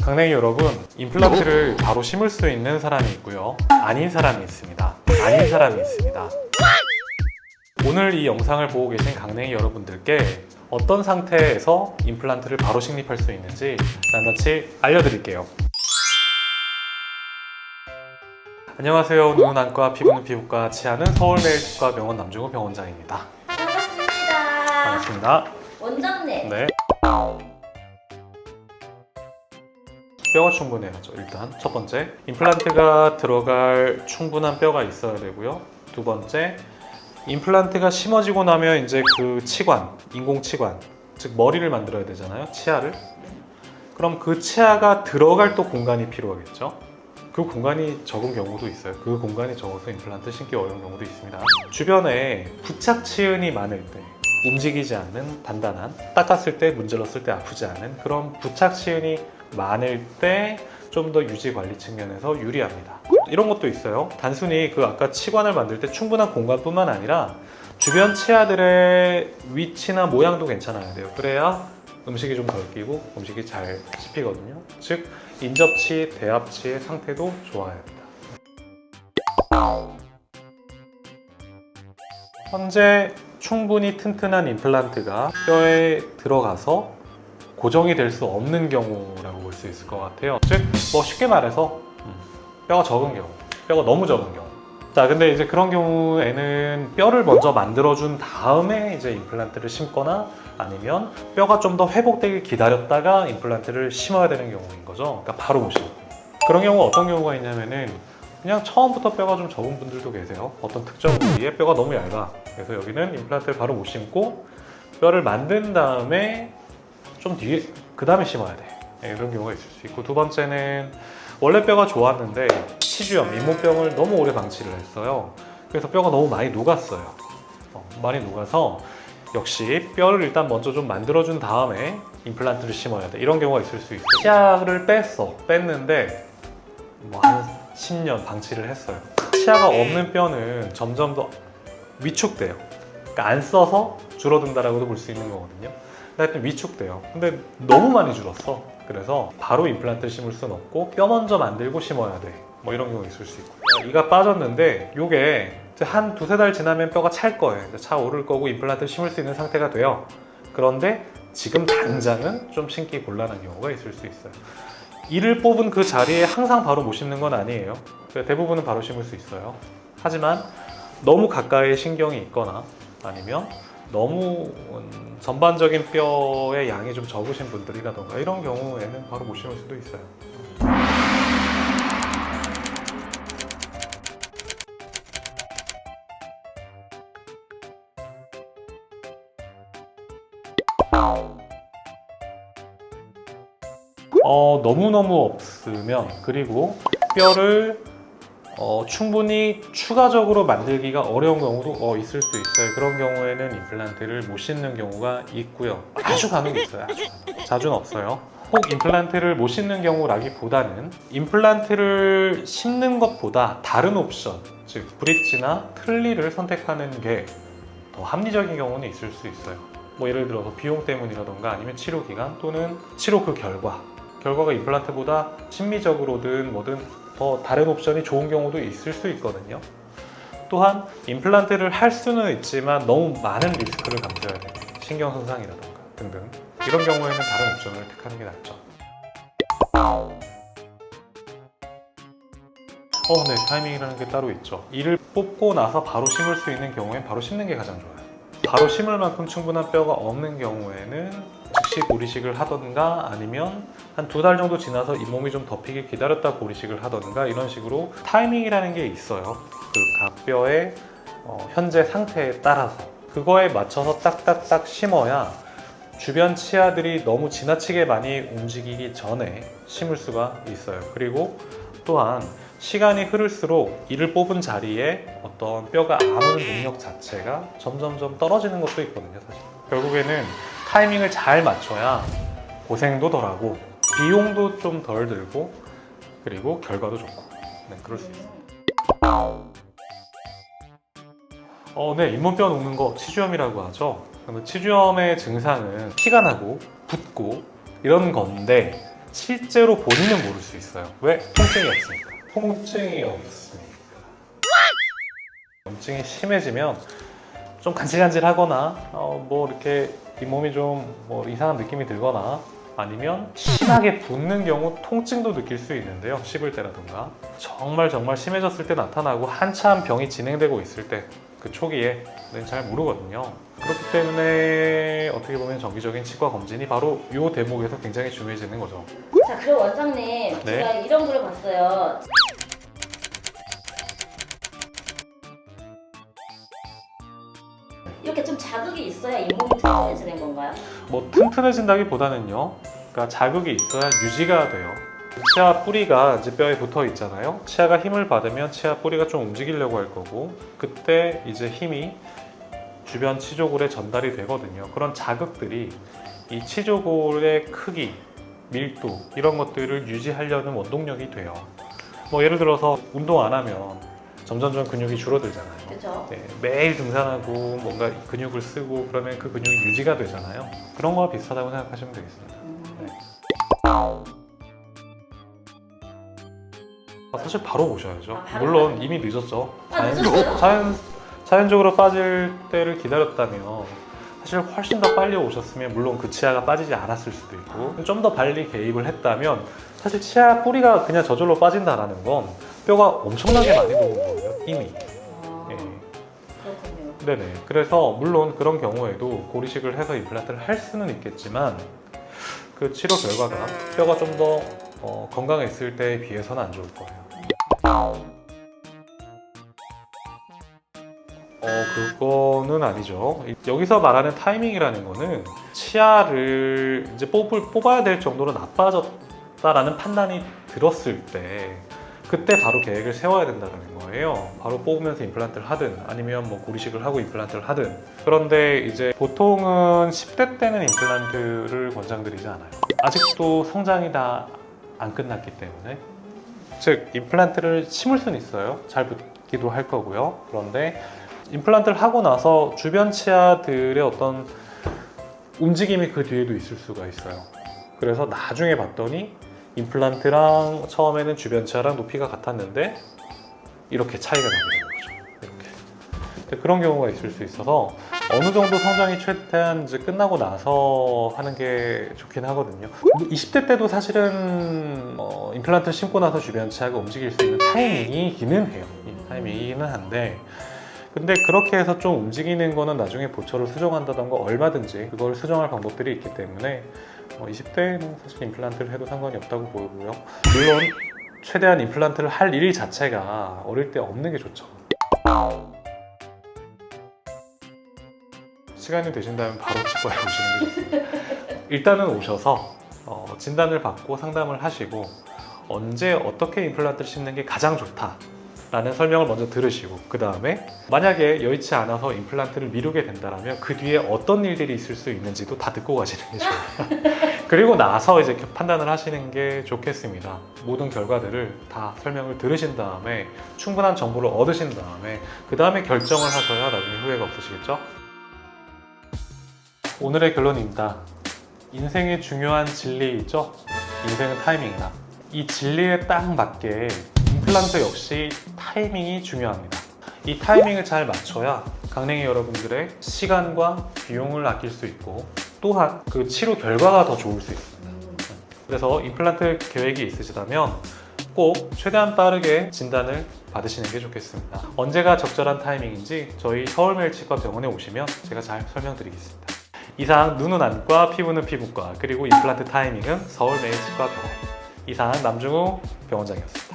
강냉이 여러분, 임플란트를 바로 심을 수 있는 사람이 있고요, 아닌 사람이 있습니다. 아닌 사람이 있습니다. 오늘 이 영상을 보고 계신 강냉이 여러분들께 어떤 상태에서 임플란트를 바로 식립할 수 있는지 낱낱이 알려드릴게요. 안녕하세요. 눈은 안과, 피부는 피부과, 치아는 서울매일치과병원 남중우 병원장입니다. 반갑습니다. 반갑습니다. 원장님. 네. 뼈가 충분해야죠. 일단 첫 번째, 임플란트가 들어갈 충분한 뼈가 있어야 되고요. 두 번째, 임플란트가 심어지고 나면 이제 그 치관, 인공치관, 즉 머리를 만들어야 되잖아요. 치아를. 그럼 그 치아가 들어갈 또 공간이 필요하겠죠. 그 공간이 적은 경우도 있어요. 그 공간이 적어서 임플란트 심기 어려운 경우도 있습니다. 주변에 부착치은이 많을 때, 움직이지 않는 단단한, 닦았을 때 문질렀을 때 아프지 않은 그런 부착치은이 많을 때 좀 더 유지 관리 측면에서 유리합니다. 이런 것도 있어요. 단순히 그 아까 치관을 만들 때 충분한 공간뿐만 아니라 주변 치아들의 위치나 모양도 괜찮아야 돼요. 그래야 음식이 좀 덜 끼고 음식이 잘 씹히거든요. 즉 인접치, 대합치의 상태도 좋아야 합니다. 현재 충분히 튼튼한 임플란트가 뼈에 들어가서 고정이 될 수 없는 경우라고 볼 수 있을 것 같아요. 즉, 뭐 쉽게 말해서 뼈가 적은 경우, 뼈가 너무 적은 경우. 자, 근데 이제 그런 경우에는 뼈를 먼저 만들어준 다음에 이제 임플란트를 심거나 아니면 뼈가 좀 더 회복되길 기다렸다가 임플란트를 심어야 되는 경우인 거죠. 그러니까 바로 못 심고. 그런 경우가 어떤 경우가 있냐면은 그냥 처음부터 뼈가 좀 적은 분들도 계세요. 어떤 특정 부위에 뼈가 너무 얇아. 그래서 여기는 임플란트를 바로 못 심고 뼈를 만든 다음에 좀 뒤에 그 다음에 심어야 돼. 네, 이런 경우가 있을 수 있고, 두 번째는 원래 뼈가 좋았는데 치주염, 잇몸병을 너무 오래 방치를 했어요. 그래서 뼈가 너무 많이 녹았어요. 많이 녹아서 역시 뼈를 일단 먼저 좀 만들어준 다음에 임플란트를 심어야 돼. 이런 경우가 있을 수 있어요. 치아를 뺐는데 뭐 한 10년 방치를 했어요. 치아가 없는 뼈는 점점 더 위축돼요. 그러니까 안 써서 줄어든다라고도 볼 수 있는 거거든요. 하여튼 위축돼요. 근데 너무 많이 줄었어. 그래서 바로 임플란트를 심을 수는 없고 뼈 먼저 만들고 심어야 돼. 뭐 이런 경우가 있을 수 있고. 이가 빠졌는데 이게 한 두세 달 지나면 뼈가 찰 거예요. 차 오를 거고 임플란트를 심을 수 있는 상태가 돼요. 그런데 지금 당장은 좀 심기 곤란한 경우가 있을 수 있어요. 이를 뽑은 그 자리에 항상 바로 못 심는 건 아니에요. 대부분은 바로 심을 수 있어요. 하지만 너무 가까이에 신경이 있거나 아니면 너무 전반적인 뼈의 양이 좀 적으신 분들이라던가 이런 경우에는 바로 못 심을 수도 있어요. 너무너무 없으면, 그리고 뼈를 충분히 추가적으로 만들기가 어려운 경우도 있을 수 있어요. 그런 경우에는 임플란트를 못 심는 경우가 있고요. 아주 가능이 있어요. 아주 가능. 자주는 없어요. 꼭 임플란트를 못 심는 경우라기보다는 임플란트를 심는 것보다 다른 옵션, 즉 브릿지나 틀니를 선택하는 게 더 합리적인 경우는 있을 수 있어요. 뭐 예를 들어서 비용 때문이라던가 아니면 치료 기간 또는 치료 그 결과가 임플란트보다 심미적으로든 뭐든 더 다른 옵션이 좋은 경우도 있을 수 있거든요. 또한 임플란트를 할 수는 있지만 너무 많은 리스크를 감수해야 돼요. 신경 손상이라던가 등등. 이런 경우에는 다른 옵션을 택하는 게 낫죠. 네, 타이밍이라는 게 따로 있죠. 이를 뽑고 나서 바로 심을 수 있는 경우엔 바로 심는 게 가장 좋아요. 바로 심을 만큼 충분한 뼈가 없는 경우에는 즉시 고리식을 하던가 아니면 한 2달 정도 지나서 잇몸이 좀 덮이길 기다렸다 고리식을 하던가 이런 식으로 타이밍이라는 게 있어요. 그 각 뼈의 현재 상태에 따라서 그거에 맞춰서 딱딱딱 심어야 주변 치아들이 너무 지나치게 많이 움직이기 전에 심을 수가 있어요. 그리고 또한 시간이 흐를수록 이를 뽑은 자리에 어떤 뼈가 아무는 능력 자체가 점점점 떨어지는 것도 있거든요, 사실. 결국에는 타이밍을 잘 맞춰야 고생도 덜하고 비용도 좀 덜 들고 그리고 결과도 좋고 그럴 수 있어요. 네, 잇몸뼈 녹는 거 치주염이라고 하죠. 치주염의 증상은 피가 나고 붓고 이런 건데 실제로 본인은 모를 수 있어요. 왜? 통증이 없으니까. 통증이 없으니까. 염증이 심해지면 좀 간질간질하거나 뭐 이렇게 잇몸이 좀 뭐 이상한 느낌이 들거나 아니면 심하게 붓는 경우 통증도 느낄 수 있는데요. 씹을 때라든가 정말 심해졌을 때 나타나고 한참 병이 진행되고 있을 때 그 초기에는 잘 모르거든요. 그렇기 때문에 어떻게 보면 정기적인 치과 검진이 바로 이 대목에서 굉장히 중요해지는 거죠. 자, 그럼 원장님, 네. 제가 이런 글을 봤어요. 이렇게 좀 자극이 있어야 잇몸이 튼튼해지는 건가요? 뭐 튼튼해진다기보다는요. 그러니까 자극이 있어야 유지가 돼요. 치아 뿌리가 이제 뼈에 붙어 있잖아요. 치아가 힘을 받으면 치아 뿌리가 좀 움직이려고 할 거고 그때 이제 힘이 주변 치조골에 전달이 되거든요. 그런 자극들이 이 치조골의 크기, 밀도 이런 것들을 유지하려는 원동력이 돼요. 뭐 예를 들어서 운동 안 하면 점점 근육이 줄어들잖아요. 그렇죠. 네, 매일 등산하고 뭔가 근육을 쓰고 그러면 그 근육이 유지가 되잖아요. 그런 거와 비슷하다고 생각하시면 되겠습니다. 사실 바로 오셔야죠. 아, 바로 물론 가요? 이미 늦었죠. 아, 늦었어요? 자연적으로 빠질 때를 기다렸다면 사실 훨씬 더 빨리 오셨으면 물론 그 치아가 빠지지 않았을 수도 있고 좀 더 빨리 개입을 했다면 사실 치아 뿌리가 그냥 저절로 빠진다라는 건 뼈가 엄청나게 많이 녹은 거예요. 이미. 아, 예. 그렇군요. 네네. 그래서 물론 그런 경우에도 고리식을 해서 임플란트를 할 수는 있겠지만 그 치료 결과가 뼈가 좀 더 건강했을 때에 비해서는 안 좋을 거예요. 그거는 아니죠. 여기서 말하는 타이밍이라는 거는 치아를 이제 뽑아야 될 정도로 나빠졌다라는 판단이 들었을 때 그때 바로 계획을 세워야 된다는 거예요. 바로 뽑으면서 임플란트를 하든 아니면 뭐 고리식을 하고 임플란트를 하든. 그런데 이제 보통은 10대 때는 임플란트를 권장드리지 않아요. 아직도 성장이 다 안 끝났기 때문에. 즉 임플란트를 심을 수는 있어요. 잘 붙기도 할 거고요. 그런데 임플란트를 하고 나서 주변 치아들의 어떤 움직임이 그 뒤에도 있을 수가 있어요. 그래서 나중에 봤더니 임플란트랑 처음에는 주변 치아랑 높이가 같았는데 이렇게 차이가 나게 되는 거죠. 이렇게. 그런 경우가 있을 수 있어서 어느 정도 성장이 최대한 이제 끝나고 나서 하는 게 좋긴 하거든요. 20대 때도 사실은 임플란트 심고 나서 주변 치아가 움직일 수 있는 타이밍이기는 해요. 이 타이밍이기는 한데 근데 그렇게 해서 좀 움직이는 거는 나중에 보철을 수정한다던가 얼마든지 그걸 수정할 방법들이 있기 때문에 20대에는 사실 임플란트를 해도 상관이 없다고 보이고요. 물론 최대한 임플란트를 할 일 자체가 어릴 때 없는 게 좋죠. 시간이 되신다면 바로 치과에 오시는 게 좋습니다. 일단은 오셔서 진단을 받고 상담을 하시고 언제 어떻게 임플란트를 심는 게 가장 좋다 라는 설명을 먼저 들으시고 그 다음에 만약에 여의치 않아서 임플란트를 미루게 된다면 그 뒤에 어떤 일들이 있을 수 있는지도 다 듣고 가시는 게 좋아요. 그리고 나서 이제 판단을 하시는 게 좋겠습니다. 모든 결과들을 다 설명을 들으신 다음에 충분한 정보를 얻으신 다음에 그 다음에 결정을 하셔야 나중에 후회가 없으시겠죠? 오늘의 결론입니다. 인생의 중요한 진리이죠? 인생은 타이밍이다. 이 진리에 딱 맞게 임플란트 역시 타이밍이 중요합니다. 이 타이밍을 잘 맞춰야 강냉이 여러분들의 시간과 비용을 아낄 수 있고 또한 그 치료 결과가 더 좋을 수 있습니다. 그래서 임플란트 계획이 있으시다면 꼭 최대한 빠르게 진단을 받으시는 게 좋겠습니다. 언제가 적절한 타이밍인지 저희 서울매일치과병원에 오시면 제가 잘 설명드리겠습니다. 이상 눈은 안과, 피부는 피부과, 그리고 임플란트 타이밍은 서울매일치과병원. 이상 남중우 병원장이었습니다.